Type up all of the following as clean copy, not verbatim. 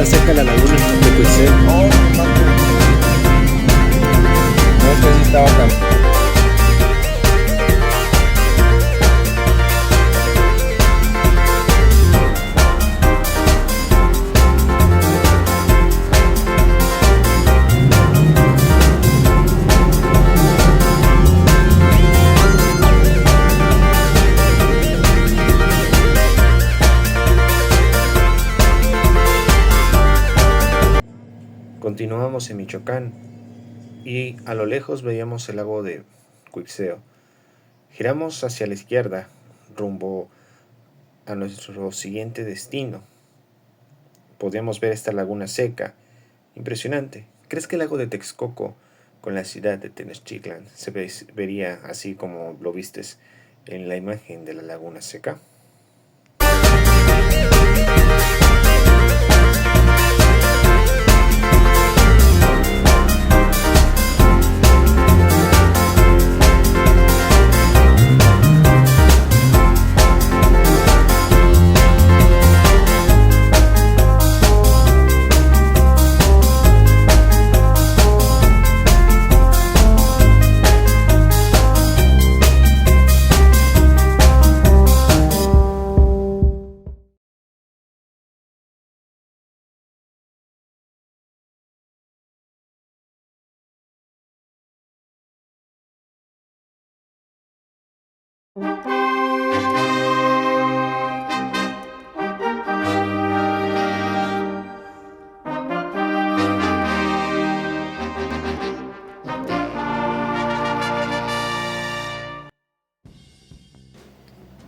seca la laguna de Cuitzeo. No, es que sí estaba tan... Continuamos en Michoacán y a lo lejos veíamos el lago de Cuitzeo. Giramos hacia la izquierda, rumbo a nuestro siguiente destino. Podíamos ver esta laguna seca, impresionante. ¿Crees que el lago de Texcoco con la ciudad de Tenochtitlan se vería así como lo vistes en la imagen de la laguna seca?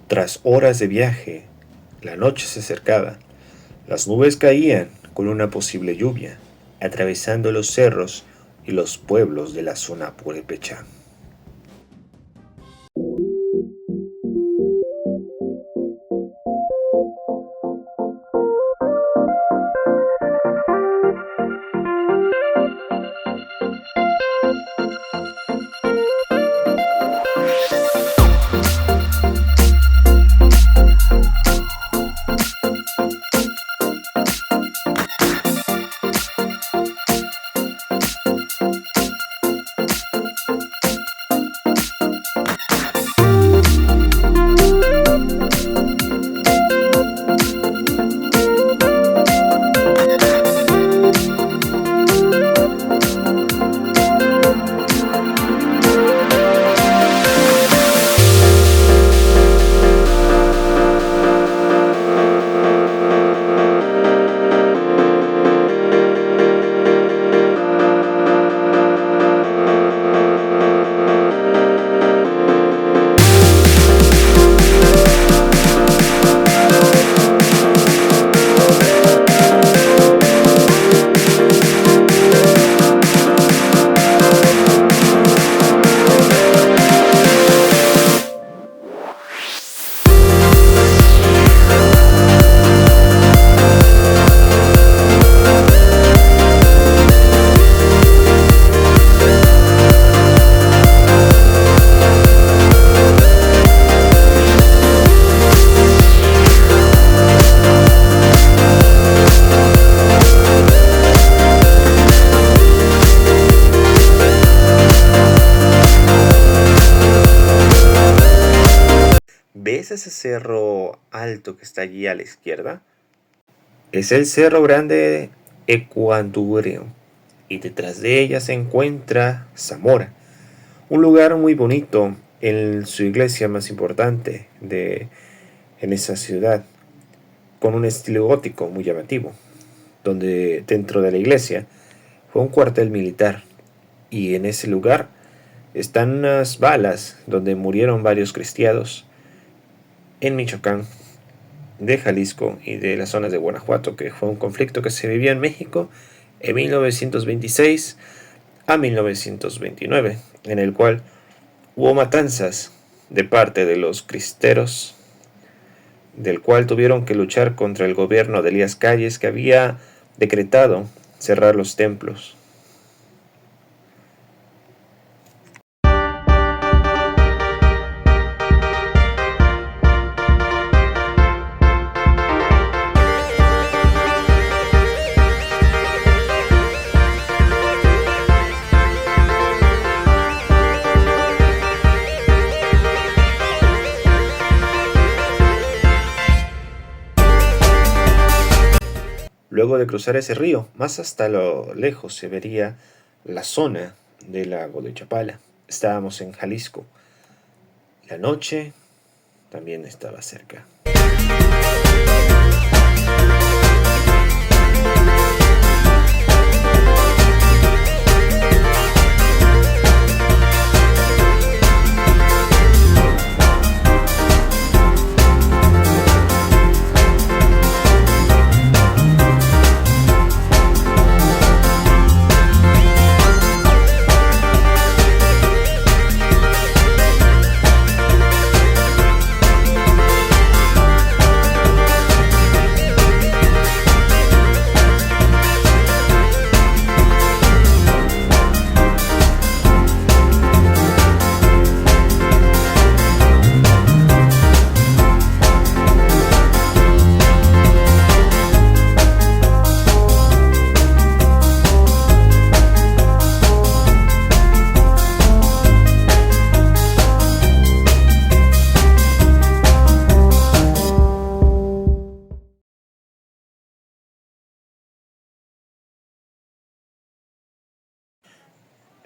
Tras horas de viaje, la noche se acercaba. Las nubes caían con una posible lluvia, atravesando los cerros y los pueblos de la zona purépecha. ¿Ves ese cerro alto que está allí a la izquierda? Es el Cerro Grande Ecuandureo y detrás de ella se encuentra Zamora, un lugar muy bonito en su iglesia más importante en esa ciudad, con un estilo gótico muy llamativo, donde dentro de la iglesia fue un cuartel militar y en ese lugar están unas balas donde murieron varios cristianos en Michoacán, de Jalisco y de las zonas de Guanajuato, que fue un conflicto que se vivió en México en 1926 a 1929, en el cual hubo matanzas de parte de los cristeros, del cual tuvieron que luchar contra el gobierno de Elías Calles, que había decretado cerrar los templos. luego de cruzar ese río, más hasta lo lejos se vería la zona del lago de Chapala. Estábamos en Jalisco. La noche también estaba cerca.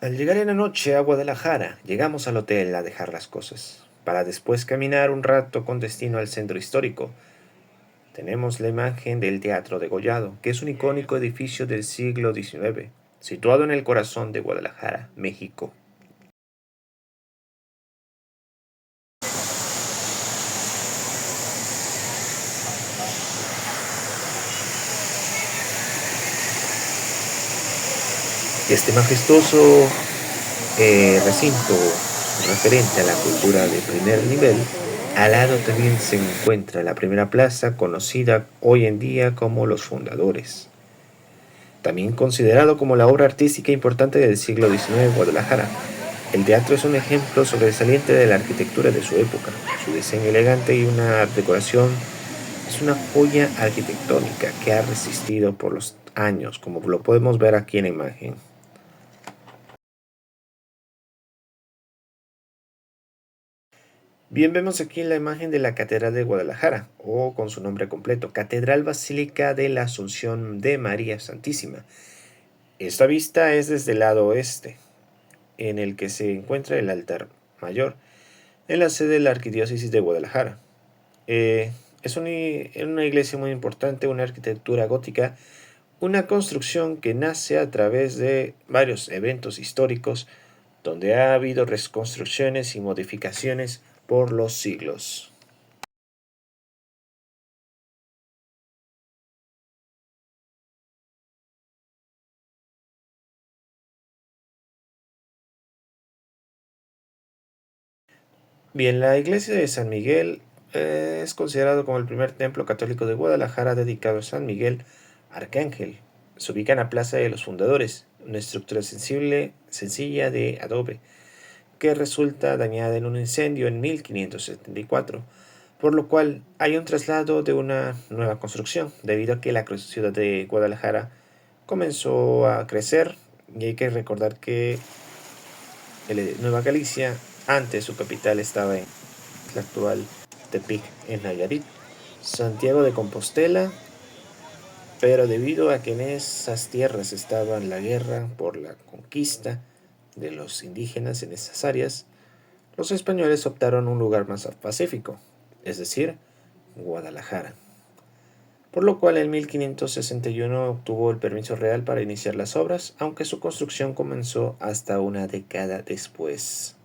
Al llegar en la noche a Guadalajara, llegamos al hotel a dejar las cosas, para después caminar un rato con destino al centro histórico. Tenemos la imagen del Teatro Degollado, que es un icónico edificio del siglo XIX, situado en el corazón de Guadalajara, México. Este majestuoso recinto referente a la cultura de primer nivel, al lado también se encuentra la primera plaza conocida hoy en día como Los Fundadores, también considerado como la obra artística importante del siglo XIX en Guadalajara. El teatro es un ejemplo sobresaliente de la arquitectura de su época. Su diseño elegante y una decoración es una joya arquitectónica que ha resistido por los años, como lo podemos ver aquí en la imagen. Bien, vemos aquí la imagen de la Catedral de Guadalajara, o con su nombre completo, Catedral Basílica de la Asunción de María Santísima. Esta vista es desde el lado oeste, en el que se encuentra el altar mayor, en la sede de la Arquidiócesis de Guadalajara. Es una iglesia muy importante, una arquitectura gótica, una construcción que nace a través de varios eventos históricos, donde ha habido reconstrucciones y modificaciones por los siglos. Bien, la iglesia de San Miguel es considerado como el primer templo católico de Guadalajara dedicado a San Miguel Arcángel. Se ubica en la Plaza de los Fundadores, una estructura sencilla de adobe, que resulta dañada en un incendio en 1574, por lo cual hay un traslado de una nueva construcción, debido a que la ciudad de Guadalajara comenzó a crecer, y hay que recordar que Nueva Galicia, antes su capital estaba en la actual Tepic, en Nayarit, Santiago de Compostela, pero debido a que en esas tierras estaba la guerra por la conquista de los indígenas en esas áreas, los españoles optaron un lugar más pacífico, es decir, Guadalajara, por lo cual en 1561 obtuvo el permiso real para iniciar las obras, aunque su construcción comenzó hasta una década después.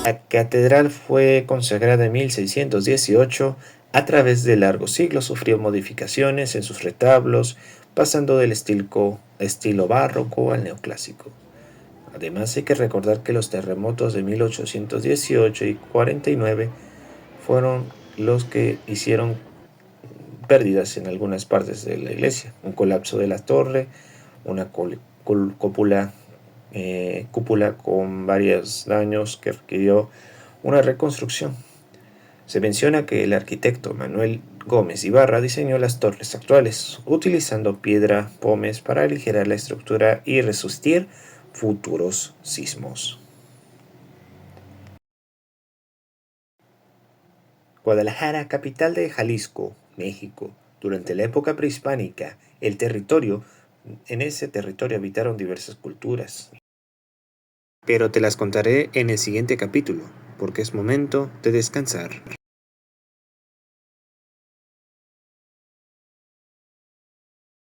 La catedral fue consagrada en 1618. A través de largos siglos sufrió modificaciones en sus retablos, pasando del estilo barroco al neoclásico. Además, hay que recordar que los terremotos de 1818 y 49 fueron los que hicieron pérdidas en algunas partes de la iglesia. Un colapso de la torre, una cúpula con varios daños que requirió una reconstrucción. Se menciona que el arquitecto Manuel Gómez Ibarra diseñó las torres actuales, utilizando piedra pómez para aligerar la estructura y resistir futuros sismos. Guadalajara, capital de Jalisco, México. Durante la época prehispánica, en ese territorio habitaron diversas culturas. Pero te las contaré en el siguiente capítulo, porque es momento de descansar.